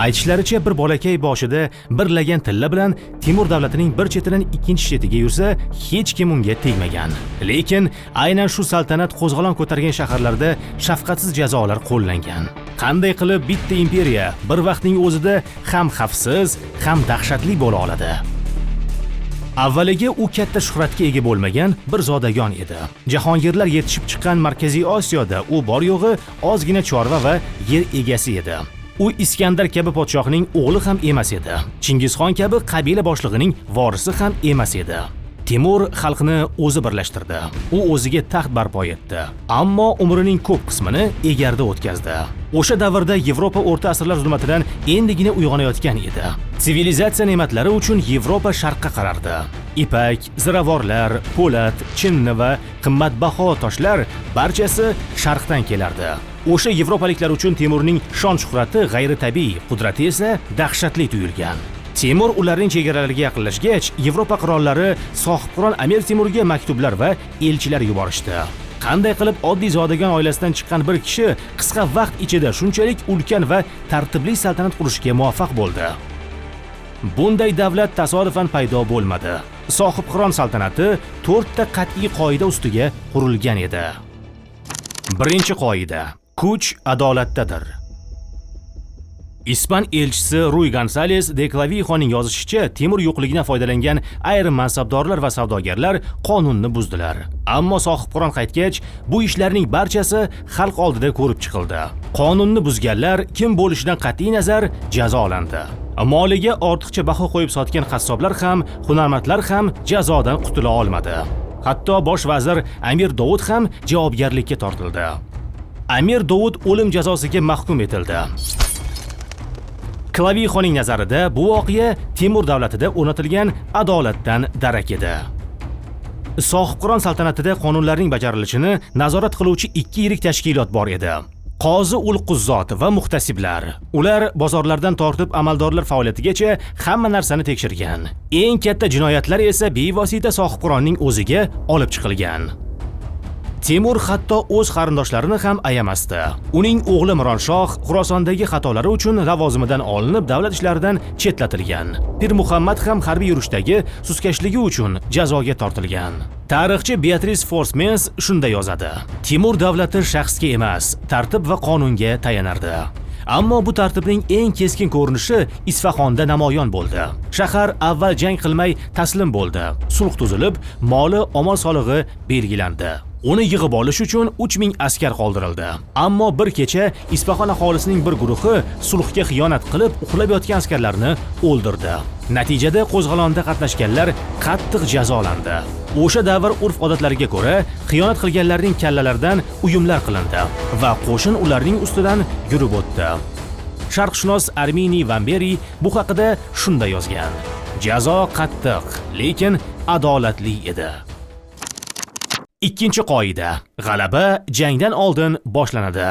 Aytishlaricha bir bolakay boshida birlagan tilla bilan Temur davlatining bir chetidan ikkinchi chetiga yursa, hech kim unga tegmagan. Lekin aynan shu saltanat qo'zg'olon ko'targan shaharlarda shafqatsiz jazolar qo'llangan. Qanday qilib bitta imperiya bir vaqtning o'zida ham xavfsiz, ham dahshatli bo'la oladi? Avvaliga u katta shuhratga ega bo'lmagan bir zodagon edi. Jahongirlar yetishib chiqqan Markaziy Osiyoda u bor yo'g'i ozgina chorva va yer egasi edi. U Iskandar kabi podshohning o'g'li ham emas edi. Chingizxon kabi qabila boshlig'ining vorisi ham emas edi. Temur xalqni o'zi birlashtirdi. U o'ziga taxt barpo etdi, ammo umrining ko'p qismini egarda o'tkazdi. O'sha davrda Yevropa o'rta asrlar zulmatidan endigina uyg'onayotgan edi. Sivilizatsiya ne'matlari uchun Yevropa sharqqa qarardi. Ipak, ziravorlar, po'lat, chinni va qimmatbaho toshlar barchasi sharqdan kelardi. O'sha yevropaliklar uchun Temurning shon-shuhrati g'ayritabiiy, qudrati esa dahshatli tuyulgan. Temur ularning chegaralariga yaqinlashgach, Yevropa qirollari sohibqiron Amir Temurga maktublar va elchilar yuborishdi. Qanday qilib oddiy zodagon oilasidan chiqqan bir kishi qisqa vaqt ichida shunchalik ulkan va tartibli saltanat qurishga muvaffaq bo'ldi? Bunday davlat tasodifan paydo bo'lmadi. Sohibqiron saltanati 4 ta qat'iy qoida ustiga qurilgan edi. Birinchi qoida: kuch adolatdadir. Ispan elchisi Ruy Gonzales de Clavijoning yozishicha, Temur yo'qligidan foydalangan ayrim mansabdorlar va savdogarlar qonunni buzdilar. Ammo sohibqiron qaytgach, bu ishlarning barchasi xalq oldida ko'rib chiqildi. Qonunni buzganlar kim bo'lishidan qat'iy nazar jazolandi. Moliga ortiqcha baho qo'yib sotgan qassoblar ham, hunarmandlar ham jazodan qutula olmadi. Hatto bosh vazir Amir Dovud ham javobgarlikka tortildi. Amir Dovud o'lim jazosiga mahkum etildi. Clavijoning nazarida bu voqea Temur davlatida o'rnatilgan adolatdan darak edi. Sohibqiron saltanatida qonunlarning bajarilishini nazorat qiluvchi ikki yirik tashkilot bor edi. Qozi ul-Quzzot va muhtasiblar. Ular bozorlardan tortib amaldorlar faoliyatigacha hamma narsani tekshirgan. Eng katta jinoyatlar esa bevosita sohibqironning o'ziga olib chiqilgan. Temur hatto o'z qarindoshlarini ham ayamasdi. Uning o'g'li Mironshoh Xurosondagi xatolari uchun lavozimidan olinib, davlat ishlaridan chetlatilgan. Pir Muhammad ham harbiy yurishdagi suskashligi uchun jazoga tortilgan. Tarixchi Beatrice Forsmans shunday yozadi: Temur davlati shaxsga emas, tartib va qonunga tayanardi. Ammo bu tartibning eng keskin ko'rinishi Isfahonda namoyon bo'ldi. Shahar avval jang qilmay taslim bo'ldi. Sulh tuzilib, moli omon solig'i belgilandi. Uni yig'ib olish uchun 3000 askar qoldirildi. Ammo bir kecha Isfahon aholisining bir guruhi sulhga xiyonat qilib, uxlab yotgan askarlarni o'ldirdi. Natijada qo'zg'olonda qatnashganlar qattiq jazolandi. O'sha davr urf-odatlariga ko'ra, xiyonat qilganlarning kallalaridan uyumlar qilindi va qo'shin ularning ustidan yurib o'tdi. Sharqshunos Armini Vamberi bu haqida shunday yozgan: Jazo qattiq, lekin adolatli edi. Ikkinchi qoida: g'alaba jangdan oldin boshlanadi.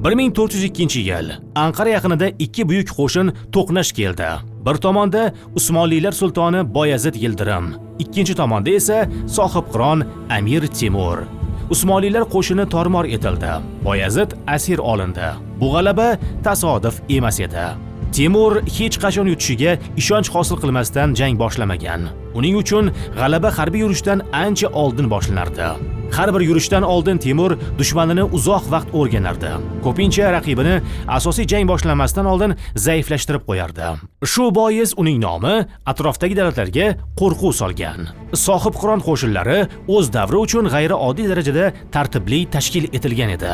1402-yil Anqara yaqinida ikki buyuk qo'shin to'qnash keldi. Bir tomonda Usmonlilar sultoni Boyazid Yildirim, ikkinchi tomonda esa sohibqiron Amir Temur. Usmonlilar qo'shini tormor etildi. Boyazid asir olindi. Bu g'alaba tasodif emas edi. Temur hech qachon yutishiga ishonch hosil qilmasdan jang boshlamagan. Uning uchun g'alaba harbiy yurishdan ancha oldin boshlanardi. Har bir yurishdan oldin Temur dushmanini uzoq vaqt o'rganardi. Ko'pincha raqibini asosiy jang boshlanmasdan oldin zaiflashtirib qo'yardi. Shu bois uning nomi atrofdagi davlatlarga qo'rquv solgan. Sohibqiron qo'shinlari o'z davri uchun g'ayrioddiy darajada tartibli tashkil etilgan edi.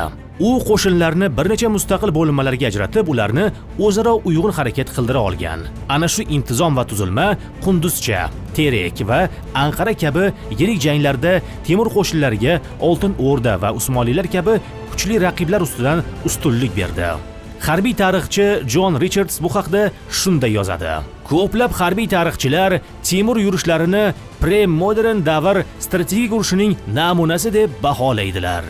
U qo'shinlarni bir necha mustaqil bo'linmalarga ajratib, ularni o'zaro uyg'un harakat qildira olgan. Ana shu intizom va tuzilma Qunduzcha, Terek va Anqara kabi yirik janglarda Temur qo'shinlariga Oltin O'rda va Usmonlilar kabi kuchli raqiblar ustidan ustunlik berdi. Harbiy tarixchi John Richards bu haqda shunday yozadi: Ko'plab harbiy tarixchilar Temur yurishlarini pre-modern davr strategik urushining namunasi deb baholaydilar.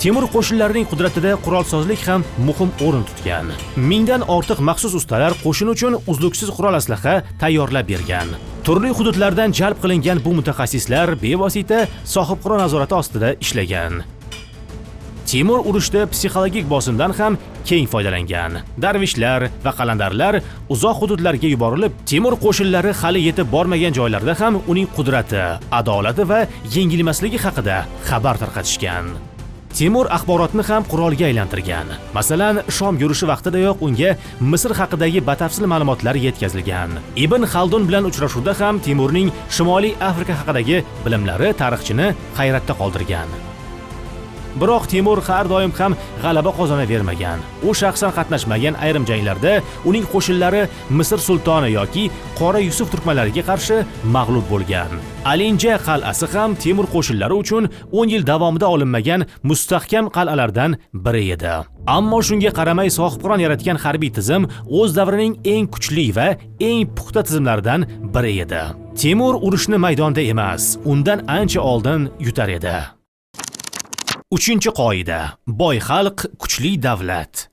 Temur qo'shinlarining qudratida qurolsozlik ham muhim o'rin tutgan. Mingdan ortiq maxsus ustalar qo'shin uchun uzluksiz qurol-aslaha tayyorlab bergan. Turli hududlardan jalb qilingan bu mutaxassislar bevosita sohibqiron nazorati ostida ishlagan. Timur urushda psixologik bosimdan ham keng foydalangan. Darvishlar va qalandarlar uzoq hududlarga yuborilib, Timur qo'shinlari hali yetib bormagan joylarda ham uning qudrati, adolati va yengilmasligi haqida xabar tarqatishgan. Timur axborotni ham qurolga aylantirgan. Masalan, Shom yurishi vaqtidayoq unga Misr haqidagi batafsil ma'lumotlar yetkazilgan. Ibn Xaldun bilan uchrashuvda ham Timurning Shimoliy Afrika haqidagi bilimlari tarixchini hayratda qoldirgan. Biroq Timur har doim ham g'alaba qozonavermagan. U shaxsan qatnashmagan ayrim janglarda uning qo'shinlari Misr sultoni yoki Qora Yusuf turkmanlariga qarshi mag'lub bo'lgan. Alinja qal'asi ham Timur qo'shinlari uchun 10 yil davomida olinmagan mustahkam qal'alardan biri edi. Ammo shunga qaramay sohibqiron yaratgan harbiy tizim o'z davrining eng kuchli va eng puxta tizimlaridan biri edi. Timur urushni maydonda emas, undan ancha oldin yutar edi. 3-qoida. Boy xalq kuchli davlat.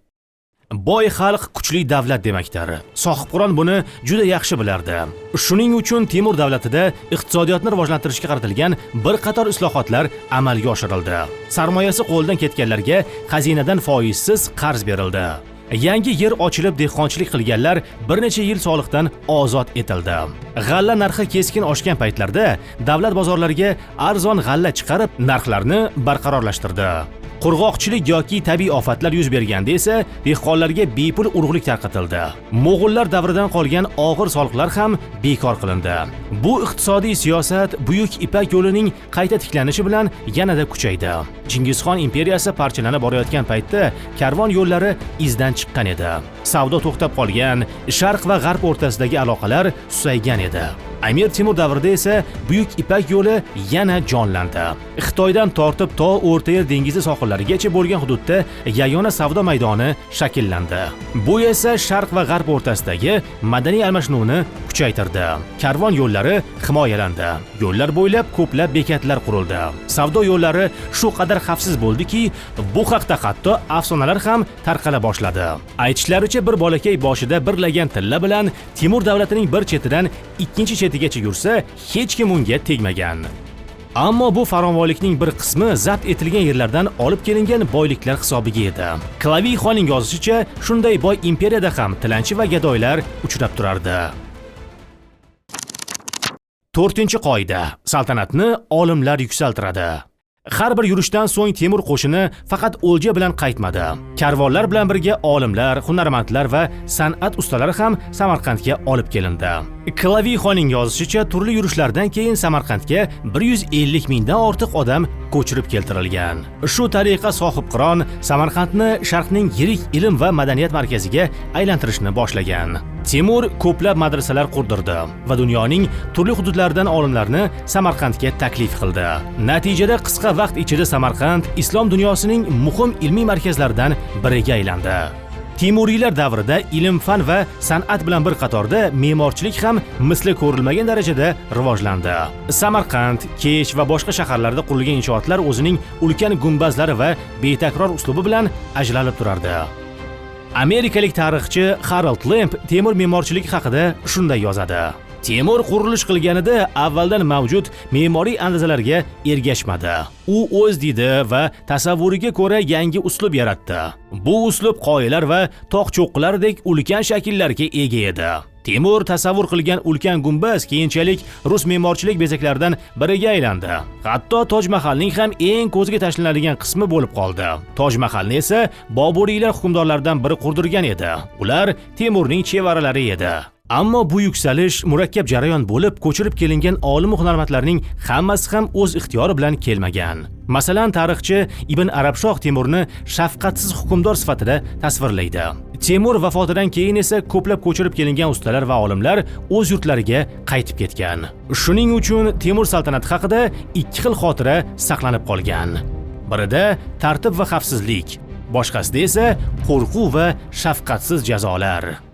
Boy xalq kuchli davlat demakdir. Sohibqiron buni juda yaxshi bilardi. Shuning uchun Timur davlatida iqtisodiyotni rivojlantirishga qaratilgan bir qator islohotlar amalga oshirildi. Sarmoyasi qo'ldan ketganlarga xazinadan foizsiz qarz berildi. Yangi yer ochilib dehqonchilik qilganlar bir necha yil soliqdan ozod etildi. G'alla narxi keskin oshgan paytlarda davlat bozorlariga arzon g'alla chiqarib, narxlarni barqarorlashtirdi. Qurg'oqchilik yoki tabiiy ofatlar yuz berganda esa dehqonlarga bepul urug'lik tarqatildi. Mo'g'ullar davridan qolgan og'ir soliqlar ham bekor qilindi. Bu iqtisodiy siyosat Buyuk Ipak yo'lining qayta tiklanishi bilan yanada kuchaydi. Chingizxon imperiyasi parchalanib borayotgan paytda karvon yo'llari izdan chiqqan edi. Savdo to'xtab qolgan, Sharq va G'arb o'rtasidagi aloqalar susaygan edi. Amir Temur davrida esa Buyuk Ipak yo'li yana jonlandi. Xitoydan tortib to O'rta Yer dengizi sohillarigacha bo'lgan hududda yagona savdo maydoni shakllandi. Bu esa Sharq va G'arb o'rtasidagi madaniy almashinuvni kuchaytirdi. Karvon yo'llari himoyalandi. Yo'llar bo'ylab ko'plab bekatlar qurildi. Savdo yo'llari shu qadar xavfsiz bo'ldiki, bu haqda hatto afsonalar ham tarqala boshladi. Aytishlaricha bir bolakay boshida birlagan tilla bilan Temur davlatining bir chetidan ikkinchi chetigacha yursa, hech kim unga tegmagan. Ammo bu farovonlikning bir qismi zabt etilgan yerlardan olib kelingan boyliklar hisobiga edi. Klaviy xonning yozishicha, shunday boy imperiyada ham tilanchi va gadoylar uchrab turardi. 4-qoida. Saltanatni olimlar yuksaltiradi. Har bir yurishdan so'ng Temur qo'shini faqat o'lja bilan qaytmadi. Karvonlar bilan birga olimlar, hunarmandlar va san'at ustalari ham Samarqandga olib kelindi. Klaviy xonning yozishicha, turli yurishlardan keyin Samarqandga 150 mingdan ortiq odam ko'chirib keltirilgan. Shu tariqa sohibqiron Samarqandni Sharqning yirik ilm va madaniyat markaziga aylantirishni boshlagan. Temur ko'plab madrasalar qurdirdi va dunyoning turli hududlaridan olimlarni Samarqandga taklif qildi. Natijada qisqa vaqt ichida Samarqand islom dunyosining muhim ilmiy markazlaridan biriga aylandi. Temuriylar davrida ilm-fan va san'at bilan bir qatorda me'morchilik ham misli ko'rilmagan darajada rivojlandi. Samarqand, Kesh va boshqa shaharlarda qurilgan inshootlar o'zining ulkan gumbazlari va betakror uslubi bilan ajralib turardi. Amerikalik tarixchi Harold Lamb Temur me'morchiligi haqida shunday yozadi. Temur qurilish qilganida avvaldan mavjud me'moriy andazalarga ergashmadi. U o'z didi va tasavvuriga ko'ra yangi uslub yaratdi. Bu uslub qoyalar va tog' cho'qqilardek ulkan shakllarga ega edi. Temur tasavvur qilgan ulkan gumbaz keyinchalik rus me'morchilik bezaklaridan biriga aylandi. Hatto Toj Mahalning ham eng ko'zga tashlanadigan qismi bo'lib qoldi. Toj Mahalni esa Boburiylar hukmdorlaridan biri qurdirgan edi. Ular Temurning chevaralari edi. Ammo bu yuksalish murakkab jarayon bo'lib, ko'chirib kelingan olim hunarmandlarning hammasi ham o'z ixtiyori bilan kelmagan. Masalan, tarixchi Ibn Arabshoh Temurni shafqatsiz hukmdor sifatida tasvirlaydi. Temur vafotidan keyin esa ko'plab ko'chirib kelingan ustalar va olimlar o'z yurtlariga qaytib ketgan. Shuning uchun Temur saltanati haqida ikki xil xotira saqlanib qolgan. Birida tartib va xavfsizlik, boshqasida esa qo'rquv va shafqatsiz jazolar.